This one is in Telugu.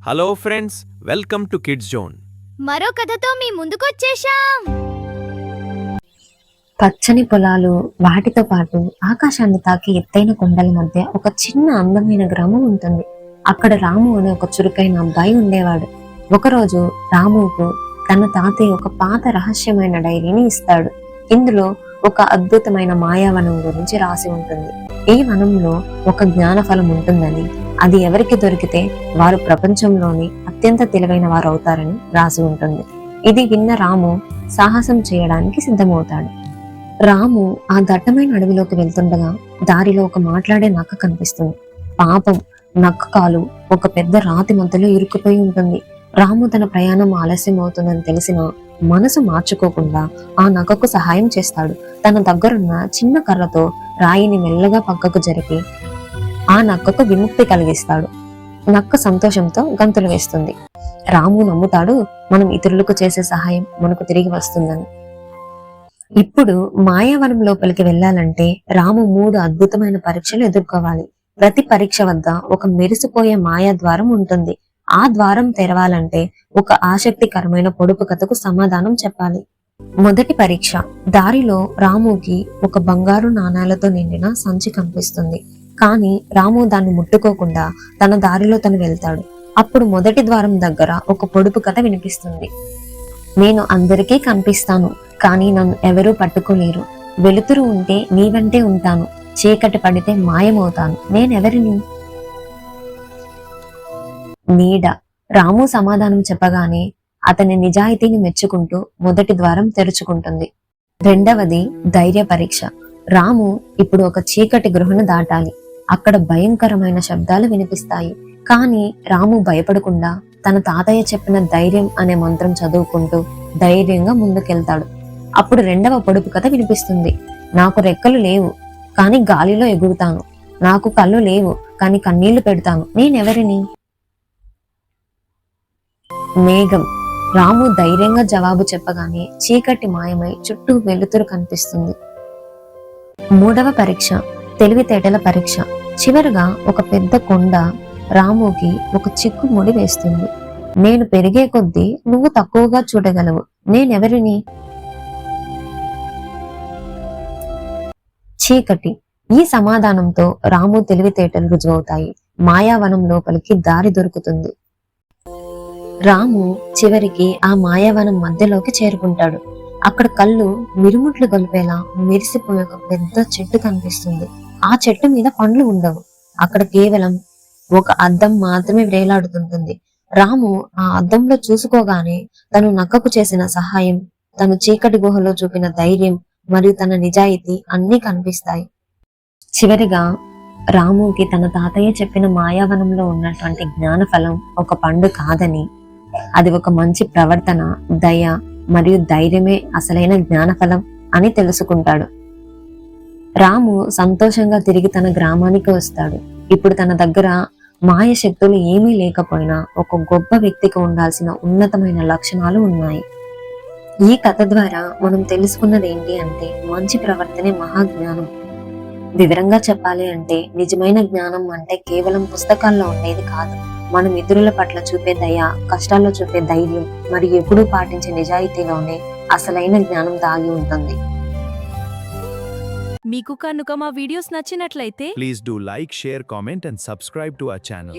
Hello friends, welcome to kids zone. మరో కథతో మీ ముందుకొచ్చేశాం. పచ్చని పొలాలు, వాటితో పాటు ఆకాశాన్ని తాకి ఎత్తైన కొండల మధ్య ఒక చిన్న అందమైన గ్రామం ఉంటుంది. అక్కడ రాము అనే ఒక చురుకైన అబ్బాయి ఉండేవాడు. ఒకరోజు రాముకు తన తాతయ్య ఒక పాత రహస్యమైన డైరీని ఇస్తాడు. ఇందులో ఒక అద్భుతమైన మాయావనం గురించి రాసి ఉంటుంది. ఈ వనంలో ఒక జ్ఞానఫలం ఉంటుందని, అది ఎవరికి దొరికితే వారు ప్రపంచంలోని అత్యంత తెలివైన వారు అవుతారని రాసి ఉంటుంది. ఇది విన్న రాము సాహసం చేయడానికి సిద్ధమవుతాడు. రాము ఆ దట్టమైన అడవిలోకి వెళ్తుండగా దారిలో ఒక మాట్లాడే నక్క కనిపిస్తుంది. పాపం, నక్క కాలు ఒక పెద్ద రాతి మధ్యలో ఇరుక్కుపోయి ఉంటుంది. రాము తన ప్రయాణం ఆలస్యం అవుతుందని తెలిసిన మనసు మార్చుకోకుండా ఆ నక్కకు సహాయం చేస్తాడు. తన దగ్గరున్న చిన్న కర్రతో రాయిని మెల్లగా పక్కకు జరిపి ఆ నక్కకు విముక్తి కలిగిస్తాడు. నక్క సంతోషంతో గంతులు వేస్తుంది. రాము నమ్ముతాడు, మనం ఇతరులకు చేసే సహాయం మనకు తిరిగి వస్తుందని. ఇప్పుడు మాయావనం లోపలికి వెళ్లాలంటే రాము 3 అద్భుతమైన పరీక్షలు ఎదుర్కోవాలి. ప్రతి పరీక్ష వద్ద ఒక మెరిసిపోయే మాయా ద్వారం ఉంటుంది. ఆ ద్వారం తెరవాలంటే ఒక ఆసక్తికరమైన పొడుపు కథకు సమాధానం చెప్పాలి. మొదటి పరీక్ష. దారిలో రాముకి ఒక బంగారు నాణాలతో నిండిన సంచి కనిపిస్తుంది. కానీ రాము దాన్ని ముట్టుకోకుండా తన దారిలో తను వెళ్తాడు. అప్పుడు మొదటి ద్వారం దగ్గర ఒక పొడుపు కథ వినిపిస్తుంది. నేను అందరికీ కనిపిస్తాను, కానీ నన్ను ఎవరూ పట్టుకోలేరు. వెలుతురు ఉంటే నీ వెంటే ఉంటాను, చీకటి పడితే మాయమవుతాను. నేనెవరిని? నీడ. రాము సమాధానం చెప్పగానే అతని నిజాయితీని మెచ్చుకుంటూ మొదటి ద్వారం తెరుచుకుంటుంది. రెండవది ధైర్య పరీక్ష. రాము ఇప్పుడు ఒక చీకటి గృహను దాటాలి. అక్కడ భయంకరమైన శబ్దాలు వినిపిస్తాయి. కానీ రాము భయపడకుండా తన తాతయ్య చెప్పిన ధైర్యం అనే మంత్రం చదువుకుంటూ ధైర్యంగా ముందుకెళ్తాడు. అప్పుడు రెండవ పొడుపు కథ వినిపిస్తుంది. నాకు రెక్కలు లేవు, కానీ గాలిలో ఎగురుతాను. నాకు కళ్ళు లేవు, కానీ కన్నీళ్లు పెడతాను. నేనెవరిని? మేఘం. రాము ధైర్యంగా జవాబు చెప్పగానే చీకటి మాయమై చుట్టూ వెలుతురు కనిపిస్తుంది. మూడవ పరీక్ష తెలివితేటల పరీక్ష. చివరగా ఒక పెద్ద కొండ రాముకి ఒక చిక్కు ముడి వేస్తుంది. నేను పెరిగే కొద్దీ నువ్వు తక్కువగా చూడగలవు. నేనెవరిని? చీకటి. ఈ సమాధానంతో రాము తెలివితేటలు రుజువవుతాయి. మాయావనం లోపలికి దారి దొరుకుతుంది. రాము చివరికి ఆ మాయావనం మధ్యలోకి చేరుకుంటాడు. అక్కడ కళ్ళు మిరుముట్లు గొలిపేలా మెరిసిపోయే ఒక పెద్ద చెట్టు కనిపిస్తుంది. ఆ చెట్టు మీద పండ్లు ఉండవు. అక్కడ కేవలం ఒక అద్దం మాత్రమే వేలాడుతుంటుంది. రాము ఆ అద్దంలో చూసుకోగానే తను నక్కకు చేసిన సహాయం, తను చీకటి గుహలో చూపిన ధైర్యం మరియు తన నిజాయితీ అన్నీ కనిపిస్తాయి. చివరిగా రాముకి తన తాతయ్య చెప్పిన మాయావనంలో ఉన్నటువంటి జ్ఞానఫలం ఒక పండు కాదని, అది ఒక మంచి ప్రవర్తన, దయ మరియు ధైర్యమే అసలైన జ్ఞానఫలం అని తెలుసుకుంటాడు. రాము సంతోషంగా తిరిగి తన గ్రామానికి వస్తాడు. ఇప్పుడు తన దగ్గర మాయ శక్తులు ఏమీ లేకపోయినా ఒక గొప్ప వ్యక్తికి ఉండాల్సిన ఉన్నతమైన లక్షణాలు ఉన్నాయి. ఈ కథ ద్వారా మనం తెలుసుకున్నది ఏంటి అంటే, మంచి ప్రవర్తనే మహాజ్ఞానం. వివరంగా చెప్పాలి అంటే, నిజమైన జ్ఞానం అంటే కేవలం పుస్తకాల్లో ఉండేది కాదు. మనం ఇతరుల పట్ల చూపే దయ, కష్టాల్లో చూపే ధైర్యం మరియు ఎప్పుడూ పాటించే నిజాయితీలోనే అసలైన జ్ఞానం దాగి ఉంటుంది. మీకు కనుక మా వీడియోస్ నచ్చినట్లయితే please do like, share, comment and subscribe to our channel.